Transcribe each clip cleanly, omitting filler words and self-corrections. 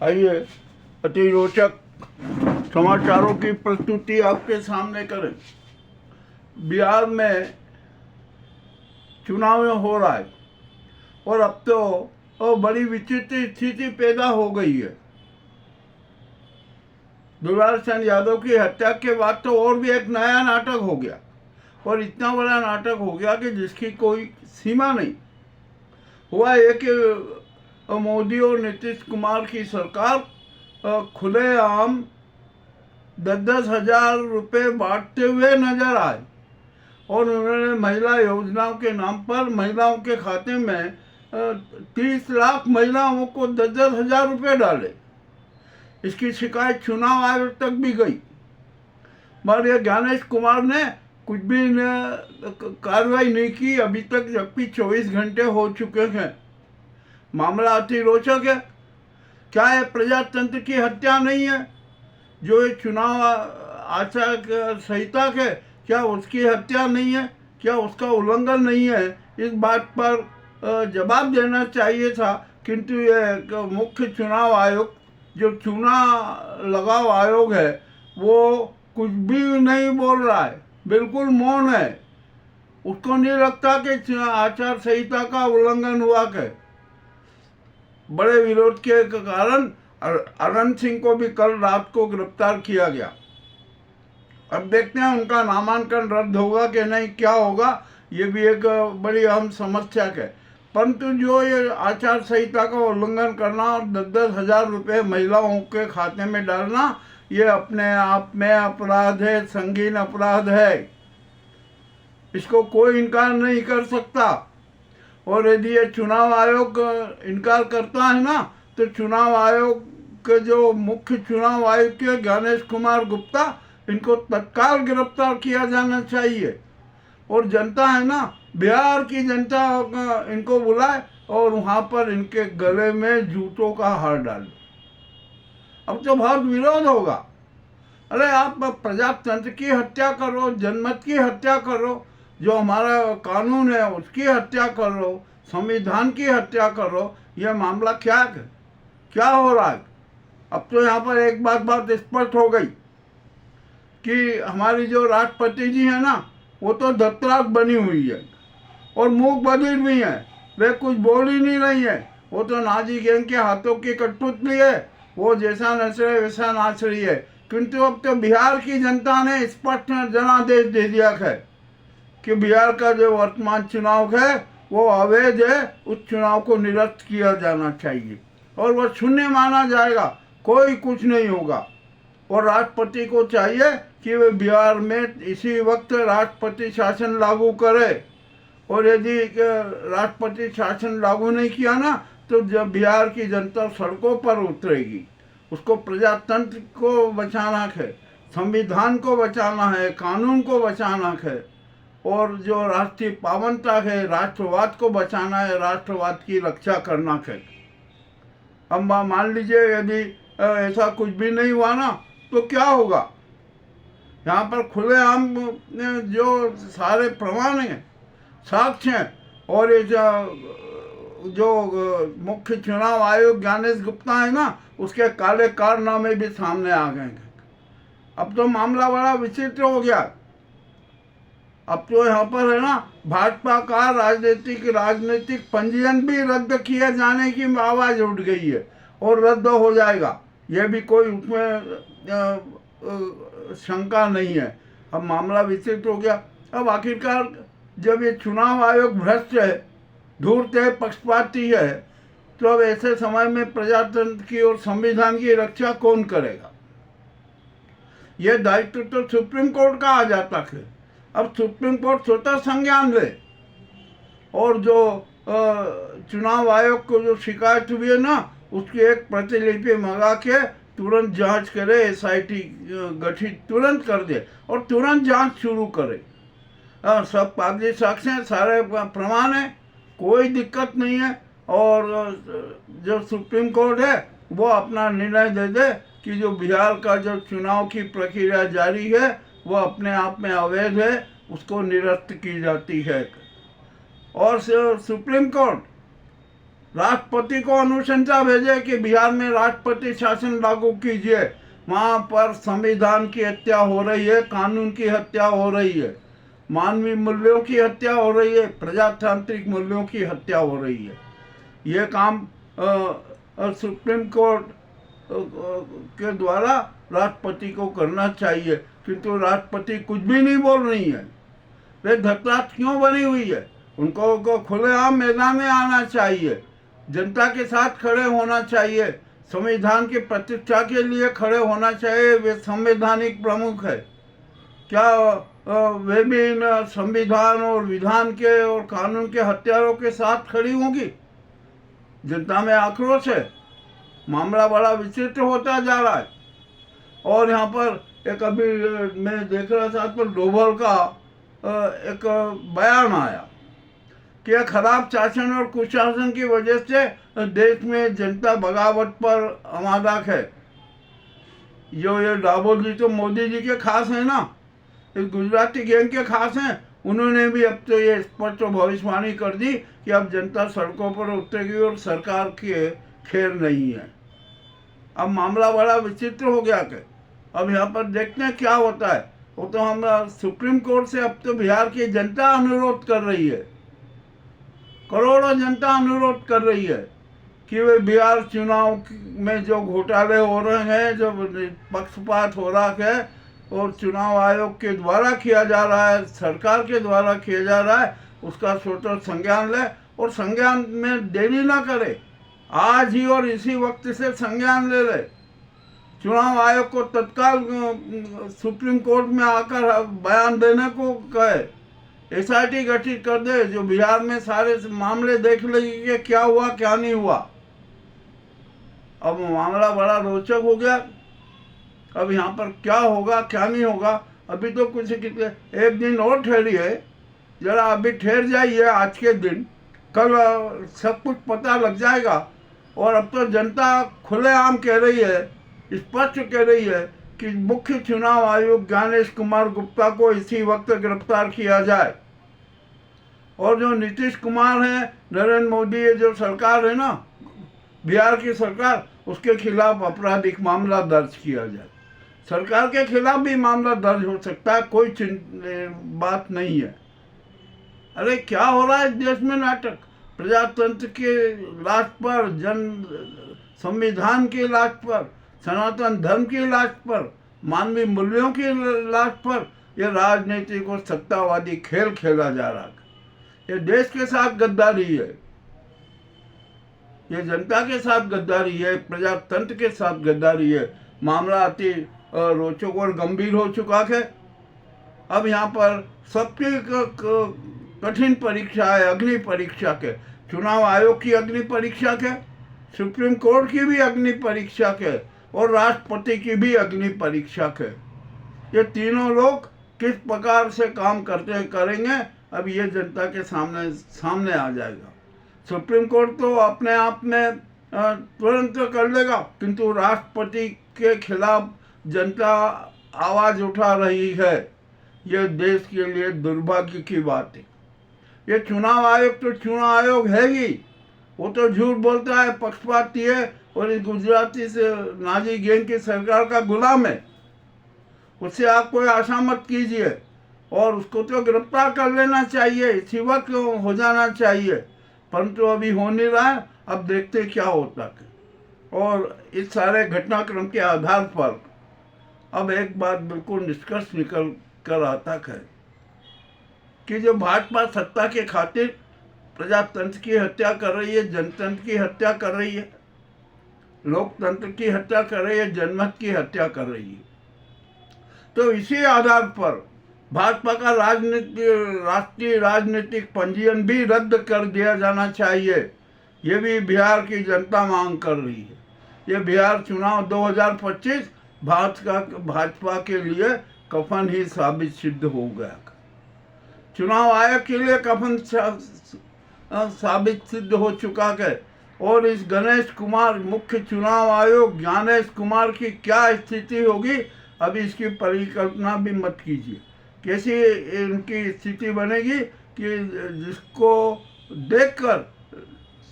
आइए अति रोचक समाचारों की प्रस्तुति आपके सामने करें। बिहार में चुनाव हो रहा है और अब तो बड़ी विचित्र स्थिति पैदा हो गई है। दुलाल यादव की हत्या के बाद तो और भी एक नया नाटक हो गया और इतना बड़ा नाटक हो गया कि जिसकी कोई सीमा नहीं। हुआ ये कि मोदी और नीतीश कुमार की सरकार खुलेआम 10-10 हजार रुपये बांटते हुए नजर आए और उन्होंने महिला योजनाओं के नाम पर महिलाओं के खाते में 30 लाख महिलाओं को 10-10 हजार रुपये डाले। इसकी शिकायत चुनाव आयोग तक भी गई, मगर ये ज्ञानेश कुमार ने कुछ भी कार्रवाई नहीं की अभी तक, जबकि 24 घंटे हो चुके हैं। मामला अति रोचक है। क्या ये प्रजातंत्र की हत्या नहीं है? जो ये चुनाव आचार संहिता के, क्या उसकी हत्या नहीं है? क्या उसका उल्लंघन नहीं है? इस बात पर जवाब देना चाहिए था, किंतु ये मुख्य चुनाव आयोग, जो चुनाव लगाव आयोग है, वो कुछ भी नहीं बोल रहा है, बिल्कुल मौन है। उसको नहीं लगता कि आचार संहिता का उल्लंघन हुआ है। बड़े विरोध के कारण अनंत सिंह को भी कल रात को गिरफ्तार किया गया। अब देखते हैं उनका नामांकन रद्द होगा कि नहीं, क्या होगा, ये भी एक बड़ी अहम समस्या है। परंतु जो ये आचार संहिता का उल्लंघन करना और 10-10 हजार रुपये महिलाओं के खाते में डालना, ये अपने आप में अपराध है, संगीन अपराध है। इसको कोई इनकार नहीं कर सकता। और यदि ये चुनाव आयोग इनकार करता है ना, तो चुनाव आयोग के जो मुख्य चुनाव आयुक्त के ज्ञानेश कुमार गुप्ता, इनको तत्काल गिरफ्तार किया जाना चाहिए। और जनता है ना, बिहार की जनता इनको बुलाए और वहाँ पर इनके गले में जूतों का हार डाले। अब तो बहुत विरोध होगा। अरे आप प्रजातंत्र की हत्या करो, जनमत की हत्या करो, जो हमारा कानून है उसकी हत्या करो, संविधान की हत्या करो। यह मामला क्या हो रहा है? अब तो यहाँ पर एक बात स्पष्ट हो गई कि हमारी जो राष्ट्रपति जी है ना, वो तो दत्तराज बनी हुई है और मूक बधिर भी है। वे कुछ बोल ही नहीं रही है। वो तो नाजी गैंग के हाथों की कठपुतली है, वो जैसा नच रहे वैसा नाच रही है। किंतु अब तो बिहार की जनता ने स्पष्ट जनादेश दे दिया है कि बिहार का जो वर्तमान चुनाव है वो अवैध है, उस चुनाव को निरस्त किया जाना चाहिए और वह शून्य माना जाएगा, कोई कुछ नहीं होगा। और राष्ट्रपति को चाहिए कि वे बिहार में इसी वक्त राष्ट्रपति शासन लागू करे। और यदि राष्ट्रपति शासन लागू नहीं किया ना, तो जब बिहार की जनता सड़कों पर उतरेगी। उसको प्रजातंत्र को बचाना है, संविधान को बचाना है, कानून को बचाना है और जो राष्ट्रीय पावनता है, राष्ट्रवाद को बचाना है, राष्ट्रवाद की रक्षा करना है। अब मान लीजिए यदि ऐसा कुछ भी नहीं हुआ ना, तो क्या होगा? यहाँ पर खुलेआम जो सारे प्रमाण हैं, साक्ष्य हैं, और ये जो मुख्य चुनाव आयोग ज्ञानेश गुप्ता है ना, उसके काले कारनामे भी सामने आ गए हैं। अब तो मामला बड़ा विचित्र हो गया। अब तो यहाँ पर है ना, भाजपा का राजनीतिक पंजीयन भी रद्द किए जाने की आवाज उठ गई है और रद्द हो जाएगा, यह भी कोई उसमें शंका नहीं है। अब मामला विचित्र हो गया। अब आखिरकार जब ये चुनाव आयोग भ्रष्ट है, धूर्त है, पक्षपाती है, तो अब ऐसे समय में प्रजातंत्र की और संविधान की रक्षा कौन करेगा? यह दायित्व तो सुप्रीम कोर्ट का आ जाता है। अब सुप्रीम कोर्ट स्वतः संज्ञान ले और जो चुनाव आयोग को जो शिकायत हुई है ना, उसकी एक प्रतिलिपि मंगा के तुरंत जांच करे, SIT गठित तुरंत कर दे और तुरंत जांच शुरू करे। सब कागजी साक्ष्य हैं, सारे प्रमाण हैं, कोई दिक्कत नहीं है। और जो सुप्रीम कोर्ट है वो अपना निर्णय दे दे कि जो बिहार का जो चुनाव की प्रक्रिया जारी है वो अपने आप में अवैध है, उसको निरस्त की जाती है। और सुप्रीम कोर्ट राष्ट्रपति को अनुशंसा भेजे कि बिहार में राष्ट्रपति शासन लागू कीजिए। वहाँ पर संविधान की हत्या हो रही है, कानून की हत्या हो रही है, मानवीय मूल्यों की हत्या हो रही है, प्रजातांत्रिक मूल्यों की हत्या हो रही है। ये काम सुप्रीम कोर्ट के द्वारा राष्ट्रपति को करना चाहिए, किंतु राष्ट्रपति कुछ भी नहीं बोल रही है। वे धतराज क्यों बनी हुई है? उनको खुलेआम मैदान में आना चाहिए, जनता के साथ खड़े होना चाहिए, संविधान की प्रतिष्ठा के लिए खड़े होना चाहिए। वे संवैधानिक प्रमुख है, क्या वे भी इन संविधान और विधान के और कानून के हत्यारों के साथ खड़ी होंगी? जनता में आक्रोश है, मामला बड़ा विचित्र होता जा रहा है। और यहाँ पर एक अभी मैं देख रहा था तो डोभाल का एक बयान आया कि खराब शासन और कुशासन की वजह से देश में जनता बगावत पर आमादा है। जो ये डोभाल जी तो मोदी जी के खास हैं ना, इस गुजराती गैंग के खास हैं। उन्होंने भी अब तो ये स्पष्ट भविष्यवाणी कर दी कि अब जनता सड़कों पर उतरेगी और सरकार के खैर नहीं है। अब मामला बड़ा विचित्र हो गया कि अब यहाँ पर देखते हैं क्या होता है। वो तो हम सुप्रीम कोर्ट से अब तो बिहार की जनता अनुरोध कर रही है, करोड़ों जनता अनुरोध कर रही है कि वे बिहार चुनाव में जो घोटाले हो रहे हैं, जो पक्षपात हो रहा है और चुनाव आयोग के द्वारा किया जा रहा है, सरकार के द्वारा किया जा रहा है, उसका स्वतः संज्ञान ले और संज्ञान में देरी ना करे। आज ही और इसी वक्त से संज्ञान ले ले। चुनाव आयोग को तत्काल सुप्रीम कोर्ट में आकर बयान देने को कहे, एसआईटी गठित कर दे, जो बिहार में सारे मामले देख लेगी कि क्या हुआ क्या नहीं हुआ। अब मामला बड़ा रोचक हो गया। अब यहाँ पर क्या होगा क्या नहीं होगा, अभी तो कुछ एक दिन और ठहरिए, जरा अभी ठहर जाइए। आज के दिन कल सब कुछ पता लग जाएगा। और अब तो जनता खुलेआम कह रही है, स्पष्ट कह रही है कि मुख्य चुनाव आयुक्त ज्ञानेश कुमार गुप्ता को इसी वक्त गिरफ्तार किया जाए। और जो नीतीश कुमार हैं, नरेंद्र मोदी, ये जो सरकार है ना बिहार की सरकार, उसके खिलाफ आपराधिक मामला दर्ज किया जाए। सरकार के खिलाफ भी मामला दर्ज हो सकता है, कोई बात नहीं है। अरे क्या हो रहा है देश में नाटक? प्रजातंत्र के लाश पर, संविधान की लाश पर, सनातन धर्म की लाश पर, मानवीय मूल्यों की लाश पर यह राजनीतिक और सत्तावादी खेल खेला जा रहा है। ये देश के साथ गद्दारी है, ये जनता के साथ गद्दारी है, प्रजातंत्र के साथ गद्दारी है। मामला अति रोचक और गंभीर हो चुका है। अब यहाँ पर सबकी कठिन परीक्षा है, अग्नि परीक्षा के, चुनाव आयोग की अग्नि परीक्षा के, सुप्रीम कोर्ट की भी अग्नि परीक्षा के और राष्ट्रपति की भी अग्नि परीक्षा के। ये तीनों लोग किस प्रकार से काम करेंगे, अब ये जनता के सामने आ जाएगा। सुप्रीम कोर्ट तो अपने आप में तुरंत कर लेगा, किंतु राष्ट्रपति के खिलाफ जनता आवाज उठा रही है। ये देश के लिए दुर्भाग्य की बात है। ये चुनाव आयोग तो चुनाव आयोग है ही, वो तो झूठ बोलता है, पक्षपाती है और इस गुजराती से नाजी गैंग की सरकार का गुलाम है। उससे आप कोई आशा मत कीजिए और उसको तो गिरफ्तार कर लेना चाहिए, इसी वक्त हो जाना चाहिए, परंतु अभी हो नहीं रहा है। अब देखते क्या होता है। और इस सारे घटनाक्रम के आधार पर अब एक बात बिल्कुल निष्कर्ष निकल कर आता है कि जो भाजपा सत्ता के खातिर प्रजातंत्र की हत्या कर रही है, जनतंत्र की हत्या कर रही है, लोकतंत्र की हत्या कर रही है, जनमत की हत्या कर रही है, तो इसी आधार पर भाजपा का राष्ट्रीय राजनीतिक पंजीयन भी रद्द कर दिया जाना चाहिए। ये भी बिहार की जनता मांग कर रही है। ये बिहार चुनाव 2025 भाजपा के लिए कफन ही साबित सिद्ध हो गया। चुनाव आयोग के लिए कफन साबित सिद्ध हो चुका है। और इस गणेश कुमार, मुख्य चुनाव आयोग ज्ञानेश कुमार की क्या स्थिति होगी, अभी इसकी परिकल्पना भी मत कीजिए। कैसी इनकी स्थिति बनेगी कि जिसको देखकर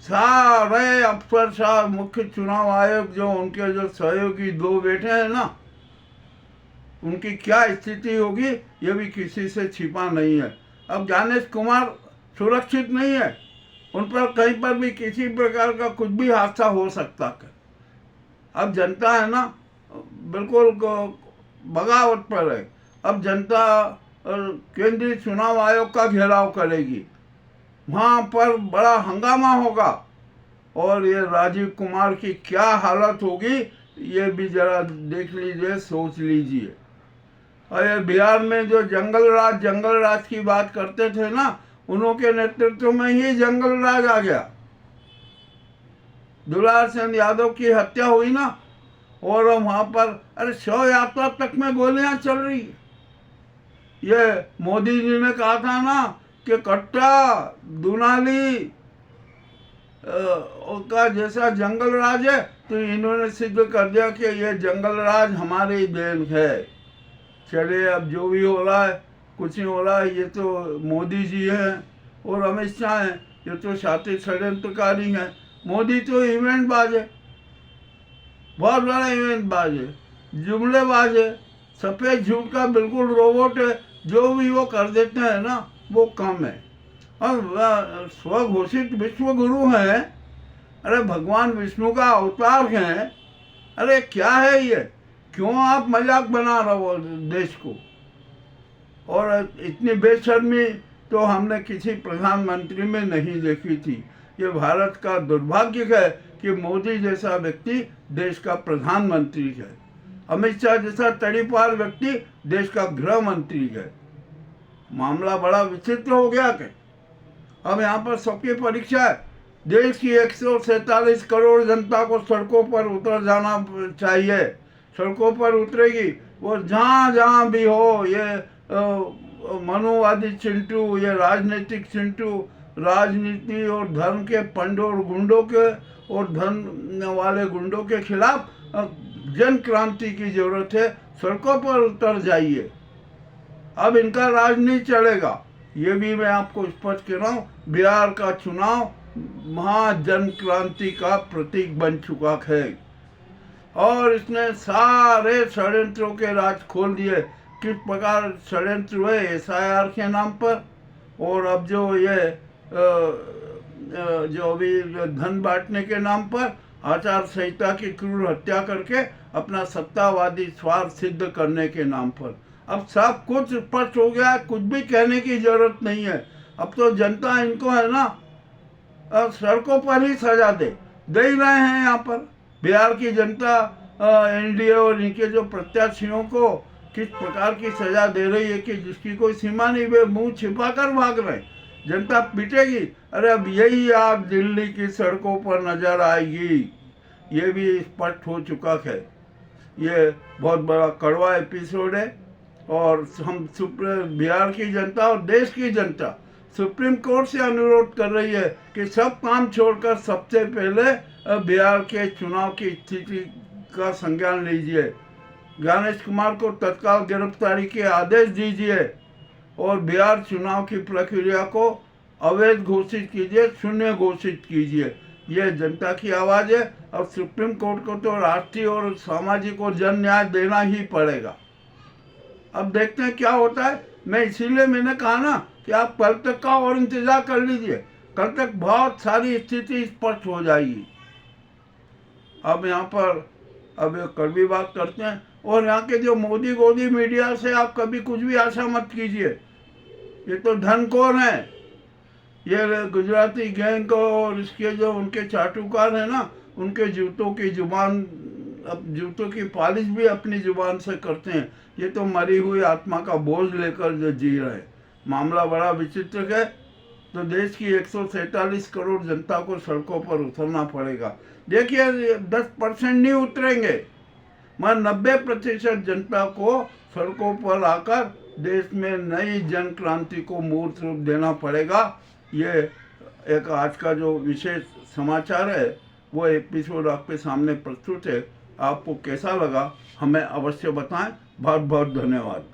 सारे अफसरशाह, मुख्य चुनाव आयोग, जो उनके जो सहयोगी दो बेटे हैं ना, उनकी क्या स्थिति होगी ये भी किसी से छिपा नहीं है। अब ज्ञानेश कुमार सुरक्षित नहीं है, उन पर कहीं पर भी किसी प्रकार का कुछ भी हादसा हो सकता है। अब जनता है ना बिल्कुल बगावत पर है। अब जनता केंद्रीय चुनाव आयोग का घेराव करेगी, वहाँ पर बड़ा हंगामा होगा, और ये राजीव कुमार की क्या हालत होगी ये भी जरा देख लीजिए, सोच लीजिए। और ये बिहार में जो जंगल राज की बात करते थे ना, उनके नेतृत्व में ही जंगल राज आ गया। दुलार चंद यादव की हत्या हुई ना, और वहाँ पर अरे शव यात्रा तक में गोलियां चल रही है। ये मोदी जी ने कहा था ना कि कट्टा दुनाली का जैसा जंगल राज है, तो इन्होंने सिद्ध कर दिया कि ये जंगल राज हमारी देन है। चलिए, अब जो भी हो रहा है, कुछ नहीं हो रहा है, ये तो मोदी जी हैं और अमित शाह हैं, ये तो शातिर षड्यंत्रकारी हैं। मोदी तो इवेंट बाज है, बहुत बड़ा इवेंट बाज है, जुमलेबाज है, सफ़ेद झूठ का बिल्कुल रोबोट है। जो भी वो कर देते हैं ना वो कम है। और स्वघोषित विश्व गुरु हैं, अरे भगवान विष्णु का अवतार हैं। अरे क्या है ये, क्यों आप मजाक बना रहे हो देश को? और इतनी बेशर्मी तो हमने किसी प्रधानमंत्री में नहीं देखी थी। ये भारत का दुर्भाग्य है कि मोदी जैसा व्यक्ति देश का प्रधानमंत्री है, अमित शाह जैसा तड़ीपार व्यक्ति देश का गृह मंत्री है। मामला बड़ा विचित्र हो गया कि अब यहाँ पर सबकी परीक्षा है। देश की 147 करोड़ जनता को सड़कों पर उतर जाना चाहिए, सड़कों पर उतरेगी वो जहाँ जहाँ भी हो। ये मनुवादी चिंटू, ये राजनीतिक चिंटू, राजनीति और धर्म के पंडोर गुंडों के और धन वाले गुंडों के खिलाफ जन क्रांति की जरूरत है। सड़कों पर उतर जाइए, अब इनका राज नहीं चलेगा। ये भी मैं आपको स्पष्ट कह रहा हूँ, बिहार का चुनाव महाजन क्रांति का प्रतीक बन चुका है, और इसने सारे षड्यंत्रों के राज खोल दिए। किस प्रकार षड्यंत्र हुए SIR के नाम पर, और अब जो ये जो अभी धन बांटने के नाम पर आचार संहिता की क्रूर हत्या करके अपना सत्तावादी स्वार्थ सिद्ध करने के नाम पर, अब सब कुछ स्पष्ट हो गया, कुछ भी कहने की जरूरत नहीं है। अब तो जनता इनको है ना सड़कों पर ही सजा दे ही रहे हैं। यहाँ पर बिहार की जनता NDA और इनके जो प्रत्याशियों को किस प्रकार की सजा दे रही है कि जिसकी कोई सीमा नहीं, वे मुंह छिपा कर भाग रहे। जनता पीटेगी। अरे अब यही आप दिल्ली की सड़कों पर नजर आएगी, ये भी स्पष्ट हो चुका है। ये बहुत बड़ा कड़वा एपिसोड है, और हम बिहार की जनता और देश की जनता सुप्रीम कोर्ट से अनुरोध कर रही है कि सब काम छोड़कर सबसे पहले बिहार के चुनाव की स्थिति का संज्ञान लीजिए। ज्ञानेश कुमार को तत्काल गिरफ्तारी के आदेश दीजिए और बिहार चुनाव की प्रक्रिया को अवैध घोषित कीजिए, शून्य घोषित कीजिए। ये जनता की आवाज़ है। अब सुप्रीम कोर्ट को तो राष्ट्रीय और सामाजिक और जन न्याय देना ही पड़ेगा। अब देखते हैं क्या होता है। मैं इसीलिए मैंने कहा ना कि आप कल तक का और इंतजार कर लीजिए, कल तक बहुत सारी स्थिति स्पष्ट हो जाएगी। अब यहाँ पर अब एक कड़वी बात करते हैं, और यहाँ के जो मोदी गोदी मीडिया से आप कभी कुछ भी आशा मत कीजिए। ये तो धन कौन है, ये गुजराती गैंग और इसके जो उनके चाटुकार है ना, उनके जूतों की जुबान, अब जूतों की पालिश भी अपनी जुबान से करते हैं। ये तो मरी हुई आत्मा का बोझ लेकर जो जी रहे। मामला बड़ा विचित्र है। तो देश की 147 करोड़ जनता को सड़कों पर उतरना पड़ेगा। देखिए 10% नहीं उतरेंगे, मगर 90% जनता को सड़कों पर आकर देश में नई जन क्रांति को मूर्त रूप देना पड़ेगा। ये एक आज का जो विशेष समाचार है वो एपिसोड आपके सामने प्रस्तुत है। आपको कैसा लगा हमें अवश्य बताएं। बहुत बहुत धन्यवाद।